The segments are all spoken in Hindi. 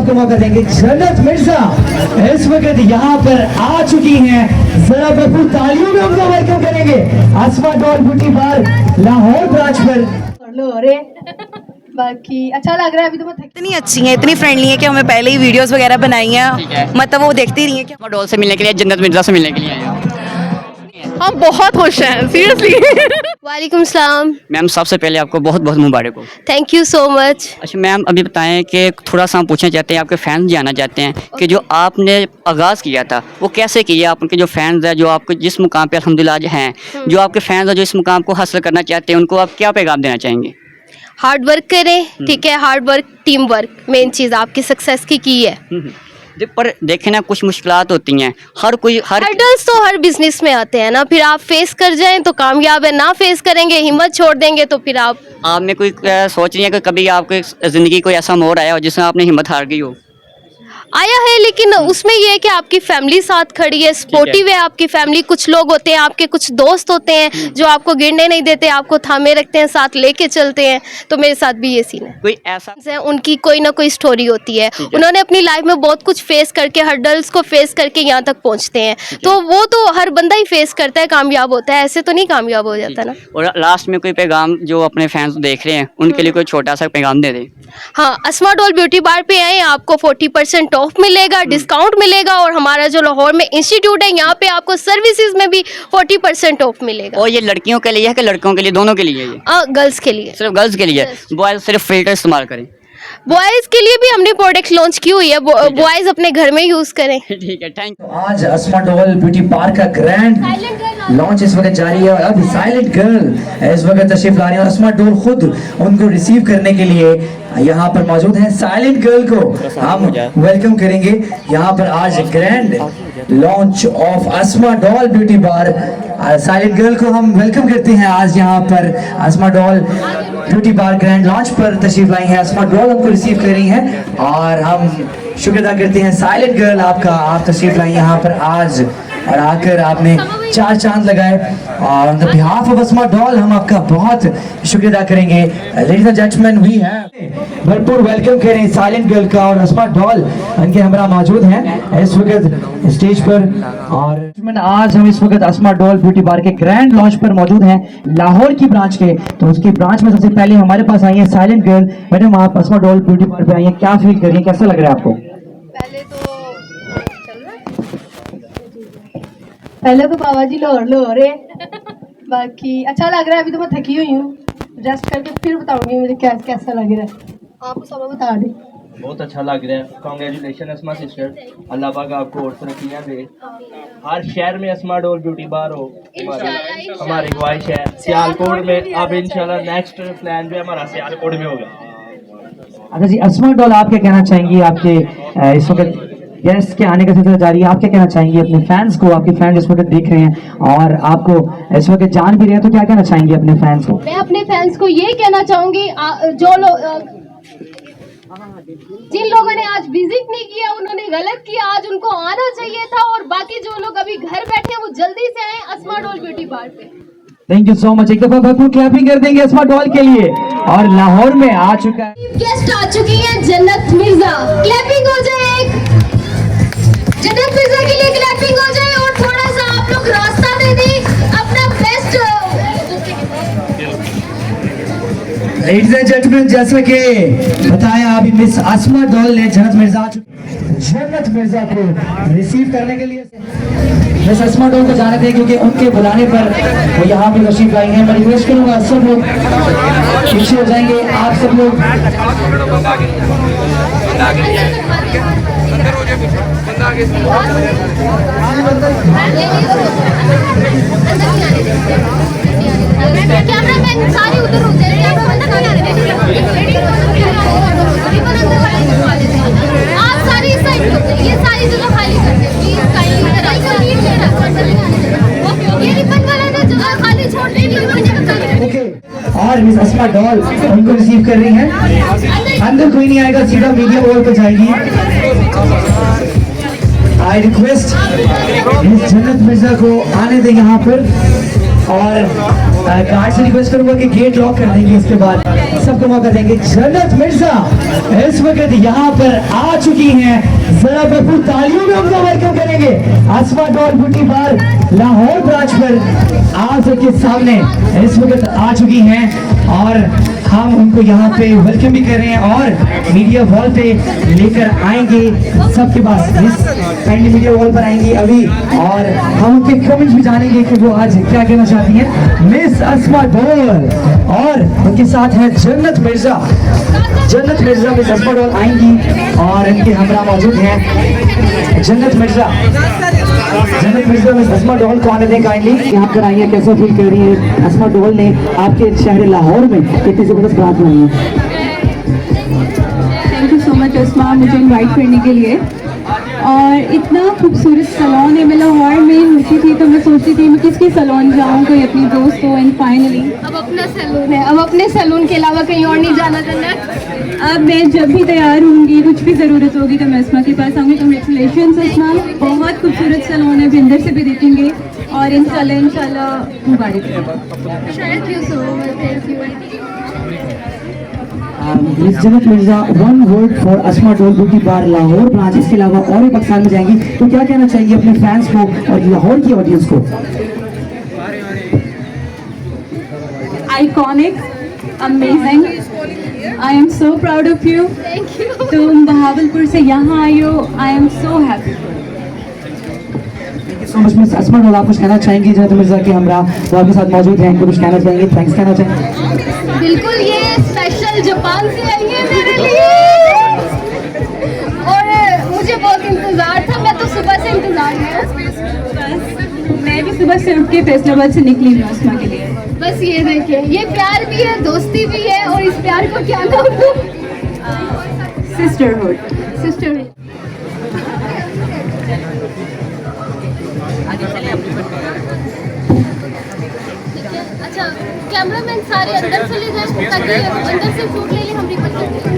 आपको मौका देंगे। जन्नत मिर्जा इस वक्त यहाँ पर आ चुकी हैं, जरा भरपूर तालियों में उनका वेलकम करेंगे। अस्मा doll beauty bar Lahore branch पर। बाकी अच्छा लग रहा है। अभी तो मैं इतनी अच्छी है, इतनी फ्रेंडली है कि हमें पहले ही वीडियोस वगैरह बनाई हैं, मतलब वो देखती रही है कि डॉल से मिलने के लिए, जन्नत मिर्जा से मिलने के लिए आए हैं। हम बहुत खुश हैं सीरियसली। वालेकुम सलाम मैम सबसे पहले आपको बहुत बहुत मुबारक हो। Thank you so much. अच्छा मैम अभी बताएं कि थोड़ा सा हम पूछना चाहते हैं, आपके फैंस जानना चाहते हैं कि जो आपने आगाज़ किया था वो कैसे किया, आपके जो फैंस हैं जो आपको जिस मुकाम पे अल्हम्दुलिल्लाह आज हैं, जो आपके फैंस हैं जो इस मुकाम को हासिल करना चाहते हैं, उनको आप क्या पैगाम देना चाहेंगे? हार्ड वर्क करें, ठीक है, hard work, team work main चीज़ आपकी सक्सेस की है। पर देखें ना कुछ मुश्किलात होती हैं, हर हर्डल्स तो हर बिजनेस में आते हैं ना, फिर आप फेस कर जाएं तो कामयाब है, ना फेस करेंगे हिम्मत छोड़ देंगे तो फिर आपने कोई सोच नहीं है कि कभी आपकी ज़िंदगी कोई ऐसा मोड़ आया हो जिसमें आपने हिम्मत हार गई हो? आया है, लेकिन उसमें ये है कि आपकी फैमिली साथ खड़ी है, सपोर्टिव है आपकी फैमिली। कुछ लोग होते हैं, आपके कुछ दोस्त होते हैं जो आपको गिरने नहीं देते, आपको थामे रखते हैं, साथ लेके चलते हैं। तो मेरे साथ भी ये सीन है। कोई ऐसा उनकी कोई ना कोई स्टोरी होती है, उन्होंने अपनी लाइफ में बहुत कुछ फेस करके, हर्डल्स को फेस करके यहाँ तक पहुँचते हैं। तो वो तो हर बंदा ही फेस करता है, कामयाब होता है, ऐसे तो नहीं कामयाब हो जाता ना। और लास्ट में कोई पैगाम जो अपने फैंस देख रहे हैं उनके लिए कोई छोटा सा पैगाम दे दे। हाँ, अस्मा डॉल ब्यूटी बार पे आए, आपको 40% ऑफ मिलेगा, डिस्काउंट मिलेगा। और हमारा जो लाहौर में इंस्टीट्यूट है, यहाँ पे आपको सर्विसेज में भी 40% ऑफ मिलेगा। और ये लड़कियों के लिए है कि लड़कों के लिए, दोनों के लिए? ये गर्ल्स के लिए, सिर्फ गर्ल्स के लिए। बॉयज सिर्फ फिल्टर इस्तेमाल करें। बॉयज के लिए भी हमने प्रोडक्ट लॉन्च की हुई है, बॉयज अपने घर में यूज करें। ठीक है, थैंक यू। आज अस्मा डॉल ब्यूटी पार्क का ग्रैंड लॉन्च इस वक्त जारी है और अभी साइलेंट गर्ल इस वक्त तशरीफ ला रही है और अस्मा डॉल खुद उनको रिसीव करने के लिए यहाँ पर मौजूद है। साइलेंट गर्ल को हम वेलकम करेंगे यहाँ पर आज grand launch of Asma doll beauty bar. Silent girl को हम वेलकम करते हैं आज यहाँ पर अस्मा डॉल ब्यूटी बार ग्रैंड लॉन्च पर तशरीफ लाई है। अस्मा डॉल हमको रिसीव कर रही हैं और हम शुक्र अदा करते हैं साइलेंट गर्ल आपका, आप तशरीफ लाई यहाँ पर आज और आकर आपने चार चांद लगाए। और on the behalf of Asma doll हम आपका बहुत शुक्रिया अदा करेंगे। Ladies and gentleman we have भरपूर वेलकम करें साइलेंट गर्ल का और अस्मा डॉल उनके हमरा मौजूद हैं इस वक्त स्टेज पर। और आज हम इस वक्त अस्मा डॉल ब्यूटी बार के ग्रैंड लॉन्च पर मौजूद हैं लाहौर की ब्रांच के। तो उसकी ब्रांच में सबसे पहले हमारे पास आई है साइलेंट गर्ल। मैडम आप अस्मा डॉल ब्यूटी बार पे आई हैं, क्या फील कर रही है, कैसा लग रहा है आपको? पहले तो बाबा जी लोर है, बाकी अच्छा लग रहा है। अभी तो मैं थकी हुई हूँ, रेस्ट करके फिर बताऊंगी मुझे कैसा लग रहा है। आपको सब बता दें। बहुत अच्छा लग रहा है। कांग्रेचुलेशन अस्मा सिस्टर, अल्लाह पाक आपको और तरक्कियां दे। हर शहर में अस्मा डॉल ब्यूटी बार हो, हमारी ख्वाहिश है। सियालकोट में अब इंशाल्लाह नेक्स्ट प्लान जो है हमारा सियालकोट में होगा। अच्छा जी, अस्मा डॉल आप क्या कहना चाहेंगी? आपके इस वक्त गेस्ट के आने का सिलसिला जारी है, आप क्या कहना चाहेंगी अपने फैंस को? आपके फैंस इस वक्त देख रहे हैं और आपको इस वक्त जान भी रहे हैं, तो क्या कहना चाहेंगी अपने फैंस को? मैं अपने फैंस को ये कहना चाहूंगी, जो लोग जिन लोगों ने आज विजिट नहीं किया उन्होंने गलत किया, आज उनको आना चाहिए था। और बाकी जो लोग अभी घर बैठे हैं वो जल्दी से आए अस्मा डॉल ब्यूटी बार पे। Thank you so much. एक दफा भरपूर क्लैपिंग कर देंगे अस्मा डॉल के लिए। और लाहौर में आ चुका है गेस्ट, आ चुकी है जन्नत मिर्जा। क्लैपिंग हो जाए, जन्नत मिर्जा के लिए क्लैपिंग हो जाए। और थोड़ा सा आप लोग रास्ता दे दें, अपना बेस्ट। लेडीज एंड जेंटलमैन, जैसा कि बताया अभी मिस अस्मा डॉल ने जन्नत मिर्जा को रिसीव करने के लिए मिस अस्मा डॉल को जाने दें, क्योंकि उनके बुलाने पर वो यहाँ पे तशरीफ लाई हैं। मैं रिक्वेस्ट करूँगा सब लोग पीछे हो जाएंगे, आप सब लोग कैमरामैन सारे उधर हो जाए, आप सारी साइड हो जाए, ये सारी जगह खाली कर दे प्लीज। ये रिबन वाला ना जगह खाली छोड़ देंगे। ओके, और मिस अस्मा डॉल उनको रिसीव कर रही हैं। अंदर कोई नहीं आएगा, सीधा मीडिया वॉल पर जाएगी। I request miss Jannat Mirza को आने दें यहाँ पर। और गार्ड से रिक्वेस्ट करूंगा कि गेट लॉक कर देंगे, इसके बाद सबको मौका देंगे। जन्नत मिर्जा इस वक्त यहाँ पर आ चुकी हैं, जरा भरपूर तालियों में उनका वेलकम करेंगे। अस्मा doll beauty bar Lahore branch पर आप सबके सामने इस वक्त आ चुकी हैं और हम उनको यहाँ पे वेलकम भी कर रहे हैं और मीडिया वॉल पे लेकर आएंगे सबके पास। इस काइंडली मीडिया वॉल पर आएंगे अभी और हम उनके कमेंट्स भी जानेंगे कि वो आज क्या कहना चाहती हैं। मिस अस्मा डॉल और उनके साथ है जन्नत मिर्जा। जन्नत मिर्जा मिस अस्मा डॉल आएंगी और इनके हमरा मौजूद हैं। जन्नत मिर्जा मिस अस्मा डॉल को आने दें काइंडली। यहाँ पर आई है, कैसा फील कर रही है? अस्मा डॉल ने आपके शहर लाहौर में इतनी जबरदस्त बात बनाई है। थैंक यू सो मच अस्मा मुझे इनवाइट करने के लिए। और इतना खूबसूरत सैलून है, मैं लाहौर में होती थी तो मैं सोचती थी मैं किसके सैलून जाऊँ, कोई अपनी दोस्त हो। एंड फाइनली अब अपना सैलून है, अब अपने सैलून के अलावा कहीं और नहीं जाना जन्नत। अब मैं जब भी तैयार होंगी, कुछ भी ज़रूरत होगी तो मैं अस्मा के पास आऊँगी। कंग्रेचुलेशन अस्मा, बहुत खूबसूरत सैलून है, अभी अंदर से भी देखेंगे और इंशाल्लाह मुबारक। Thank you so much, thank you. Miss Jannat Mirza, one word for Asma doll beauty bar Lahore branch, इसके अलावा और भी पाकिस्तान में जाएंगी तो क्या कहना चाहिए अपने फैंस को और लाहौर की ऑडियंस को? Iconic, amazing, I am so proud of you. Thank you. तुम बहावलपुर से यहाँ आई हो, I am so happy. So much miss Asma doll, आप कुछ कहना चाहेंगी? जन्नत मिर्जा के हमरा वो आपके साथ मौजूद हैं, इनको कुछ कहना चाहेंगे? थैंक्स कहना चाहेंगे? बिल्कुल, ये स्पेशल जापान से आई है मेरे लिए और मुझे बहुत इंतजार था, मैं तो सुबह से इंतजार में हूँ। मैं भी सुबह से उठ के फैसलाबाद से निकली हूँ अस्मा के लिए। बस ये देखिए, ये प्यार भी है, दोस्ती भी है और इस प्यार को क्या नाम दूँ? सिस्टरहुड। सिस्टर। अच्छा, कैमरामैन सारे अंदर चले जाए ताकि अंदर से शूट ले ले, हम रिकॉर्ड करते हैं।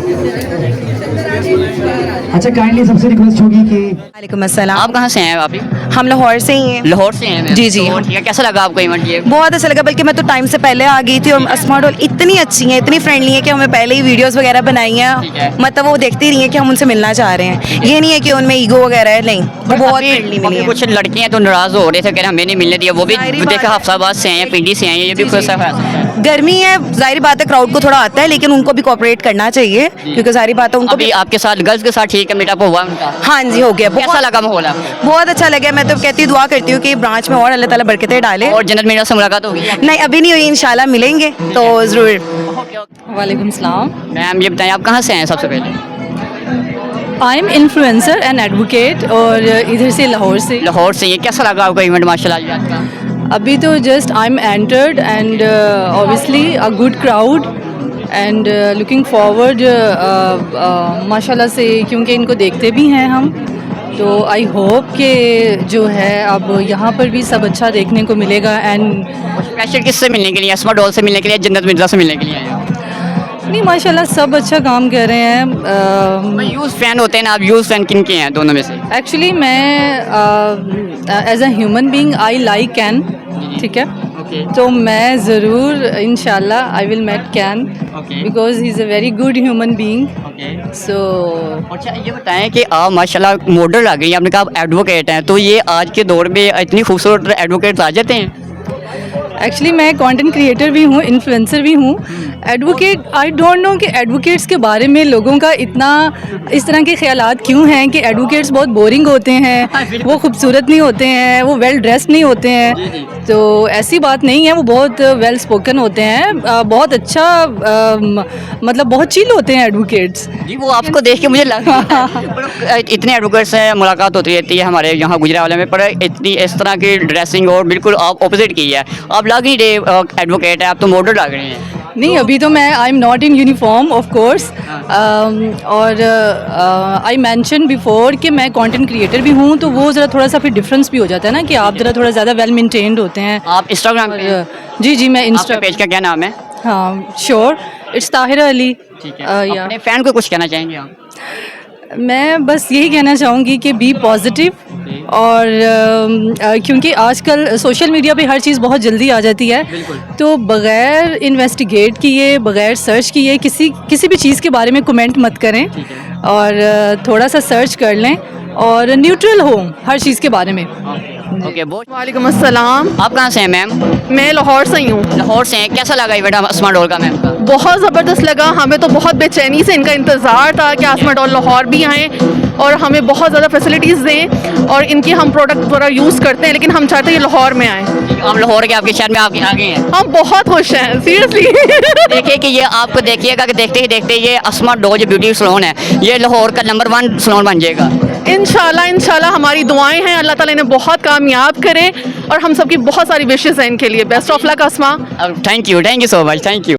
अच्छा, काइंडली सबसे रिक्वेस्ट होगी कि वालेकुम अस्सलाम। आप कहाँ से हैं अभी? हम लाहौर से ही हैं। लाहौर से हैं मैम? जी, जी। तो ठीक है, कैसा लगा आपको इवेंट ये? बहुत अच्छा लगा, बल्कि मैं तो टाइम से पहले आ गई थी और अस्मा डॉल इतनी अच्छी हैं, इतनी फ्रेंडली हैं कि हमें पहले ही वीडियोस वगैरह बनाई ठीक हैं। है। मतलब वो देखती रही हैं कि हम उनसे मिलना चाह रहे हैं। ये नहीं है कि उनमें ईगो वगैरह है, नहीं, वो बहुत फ्रेंडली मिली हैं। कुछ लड़कियां तो नाराज हो रहे थे, कह रहे हमें नहीं मिलने दिया। वो भी जाहिर बात देखा है। हफ्साबाद से हैं, पिंडी से हैं, ये भी खुश है। गर्मी है, जाहिर बात है क्राउड को थोड़ा आता है, लेकिन उनको भी कोऑपरेट करना चाहिए क्योंकि सारी बात है उनको अभी भी। आपके साथ गर्ल्स के साथ ठीक है मीटअप हुआ उनका? हाँ जी, हो गया। कैसा लगा माहौल आपको? बहुत अच्छा लगा। मैं तो कहती हूँ, दुआ करती हूँ कि ब्रांच में और अल्लाह ताला बरकतें डाले। और जन्नत मिर्जा से मुलाकात होगी? नहीं, अभी नहीं हुई, इंशाल्लाह मिलेंगे तो ज़रूर। वालेकुम सलाम। मैम ये बताएं, आप कहाँ से हैं सबसे पहले? I am influencer and advocate और इधर से लाहौर से। लाहौर से। ये कैसा लगा आपको इवेंट माशाल्लाह आज का? अभी तो just I am entered and obviously a good crowd and looking forward माशाल्लाह से, क्योंकि इनको देखते भी हैं हम, तो आई होप कि जो है अब यहाँ पर भी सब अच्छा देखने को मिलेगा। एंड स्पेशल किससे मिलने के लिए? अस्मा डॉल से मिलने के लिए, जन्नत मिर्जा से मिलने के लिए आए हो? नहीं, माशाल्लाह सब अच्छा काम कर रहे हैं। यूज़ फैन होते हैं ना, आप यूज़ फैन किन के हैं दोनों में से? एक्चुअली मैं as a human being I like Kane, ठीक है, तो मैं ज़रूर इंशाल्लाह I will met Kane because he is a very good human being. So अच्छा, ये बताएं कि आप माशाल्लाह मॉडल आ गई, आपने कहा आप एडवोकेट हैं, तो ये आज के दौर में इतनी खूबसूरत एडवोकेट आ जाते हैं? एक्चुअली मैं कंटेंट क्रिएटर भी हूँ, इन्फ्लुएंसर भी हूँ, एडवोकेट। आई डोंट नो कि एडवोकेट्स के बारे में लोगों का इतना इस तरह के ख्यालात क्यों हैं कि एडवोकेट्स बहुत बोरिंग होते हैं, वो खूबसूरत नहीं होते हैं, वो वेल ड्रेस्ड नहीं होते हैं। तो ऐसी बात नहीं है, वो बहुत वेल स्पोकन होते हैं, बहुत अच्छा मतलब बहुत चिल होते हैं एडवोकेट्स। जी, वो आपको देख के मुझे लगा इतने एडवोकेट से मुलाकात होती रहती है हमारे यहाँ गुजरावाला में, पर इतनी इस तरह की ड्रेसिंग और बिल्कुल आप ऑपोजिट की है। आप लग नहीं रहे एडवोकेट है, आप तो मॉडल लग रहे हैं। नहीं, अभी तो मैं I am not in uniform of course, और आई मेंशन बिफोर कि मैं कंटेंट क्रिएटर भी हूँ, तो वो ज़रा थोड़ा सा फिर डिफरेंस भी हो जाता है ना कि आप ज़रा थोड़ा ज़्यादा वेल मेंटेन्ड होते हैं। आप इंस्टाग्राम पे हैं? जी जी, मैं आपका पेज का क्या नाम है? हाँ श्योर, इट्स ताहिरा अली। ठीक है, अपने फैन को कुछ कहना चाहेंगे आप? मैं बस यही कहना चाहूँगी कि बी पॉजिटिव और क्योंकि आजकल सोशल मीडिया पे हर चीज़ बहुत जल्दी आ जाती है, तो बग़ैर इन्वेस्टिगेट किए, बग़ैर सर्च किए किसी भी चीज़ के बारे में कमेंट मत करें और थोड़ा सा सर्च कर लें और न्यूट्रल हो हर चीज़ के बारे में। ओके, बहुत। वालेकुम अस्सलाम। आप कहाँ से हैं मैम? मैं लाहौर से ही हूँ। लाहौर से हैं। कैसा लगा इवेंट अस्मा डोल का मैम का? बहुत ज़बरदस्त लगा, हमें तो बहुत बेचैनी से इनका इंतज़ार था कि अस्मा डॉल लाहौर भी आएँ और हमें बहुत ज़्यादा फैसिलिटीज़ दें और इनके हम प्रोडक्ट पूरा यूज़ करते हैं, लेकिन हम चाहते हैं कि लाहौर में आएँ। हम लाहौर के आपके शहर में आगे हैं। हम बहुत खुश हैं सीरियसली। देखिए कि ये आपको देखिएगा कि देखते ही देखते ये अस्मा डोल जो ब्यूटी सैलून है ये लाहौर का नंबर 1 सैलून बन जाएगा। इंशाल्लाह हमारी दुआएं हैं, अल्लाह ताला इन्हें बहुत कामयाब करे और हम सबकी बहुत सारी विशेज़ हैं इनके लिए। Best of luck Asma. Thank you so much, thank you.